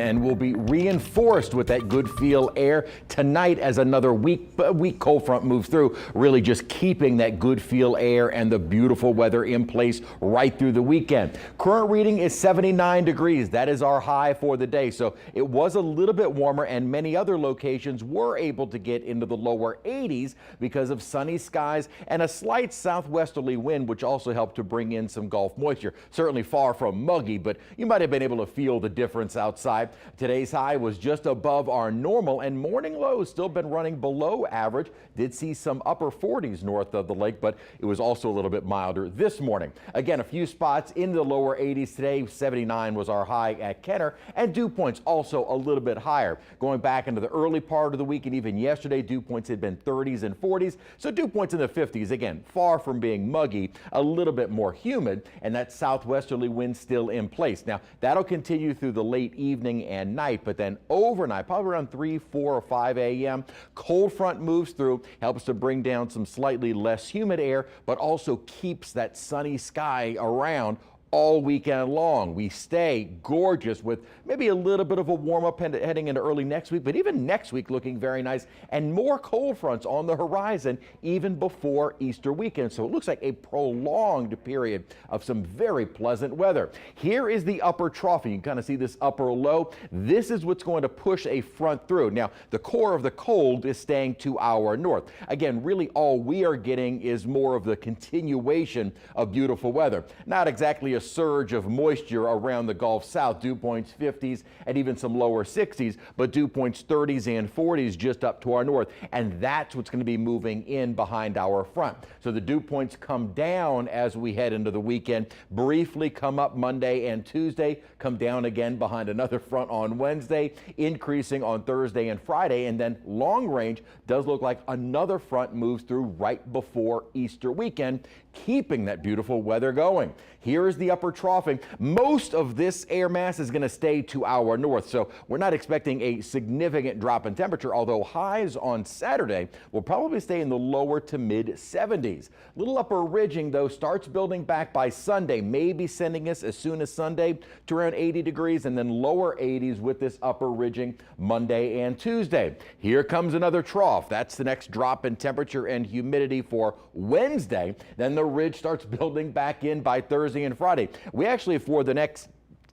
And will be reinforced with that good feel air tonight as another weak cold front moves through, really just keeping that good feel air and the beautiful weather in place right through the weekend. Current reading is 79 degrees. That is our high for the day. So it was a little bit warmer, and many other locations were able to get into the lower 80s because of sunny skies and a slight southwesterly wind, which also helped to bring in some Gulf moisture. Certainly far from muggy, but you might have been able to feel the difference outside. Today's high was just above our normal, and morning lows still been running below average. Did see some upper 40s north of the lake, but it was also a little bit milder this morning. Again, a few spots in the lower 80s today. 79 was our high at Kenner, and dew points also a little bit higher. Going back into the early part of the week and even yesterday, dew points had been 30s and 40s. So dew points in the 50s, again, far from being muggy, a little bit more humid, and that southwesterly wind still in place. Now, that'll continue through the late evening and night, but then overnight, probably around 3, 4, or 5 a.m., cold front moves through, helps to bring down some slightly less humid air, but also keeps that sunny sky around all weekend long. We stay gorgeous with maybe a little bit of a warm up heading into early next week, but even next week looking very nice, and more cold fronts on the horizon even before Easter weekend. So it looks like a prolonged period of some very pleasant weather. Here is the upper trough. You can kind of see this upper low. This is what's going to push a front through. Now, the core of the cold is staying to our north. Again, really all we are getting is more of the continuation of beautiful weather. Not exactly a surge of moisture around the Gulf South, dew points 50s and even some lower 60s, but dew points 30s and 40s just up to our north, and that's what's going to be moving in behind our front. So the dew points come down as we head into the weekend, briefly come up Monday and Tuesday, come down again behind another front on Wednesday, increasing on Thursday and Friday, and then long range does look like another front moves through right before Easter weekend, keeping that beautiful weather going. Here is the upper troughing. Most of this air mass is going to stay to our north, so we're not expecting a significant drop in temperature, although highs on Saturday will probably stay in the lower to mid 70s. Little upper ridging, though, starts building back by Sunday, maybe sending us as soon as Sunday to around 80 degrees, and then lower 80s with this upper ridging Monday and Tuesday. Here comes another trough. That's the next drop in temperature and humidity for Wednesday. Then the ridge starts building back in by Thursday and Friday. We actually, for the next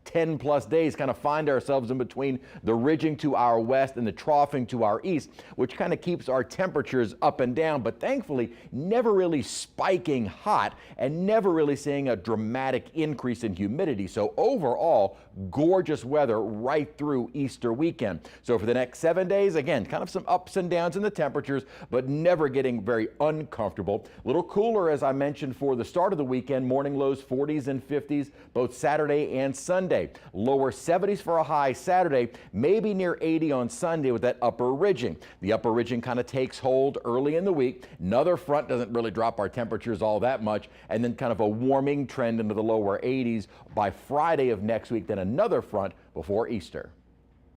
10 plus days, kind of find ourselves in between the ridging to our west and the troughing to our east, which kind of keeps our temperatures up and down, but thankfully never really spiking hot and never really seeing a dramatic increase in humidity. So overall, gorgeous weather right through Easter weekend. So for the next 7 days, again, kind of some ups and downs in the temperatures, but never getting very uncomfortable. A little cooler, as I mentioned, for the start of the weekend. Morning lows 40s and 50s, both Saturday and Sunday. Lower 70s for a high Saturday, maybe near 80 on Sunday with that upper ridging. The upper ridging kind of takes hold early in the week. Another front doesn't really drop our temperatures all that much, and then kind of a warming trend into the lower 80s by Friday of next week, then another front before Easter.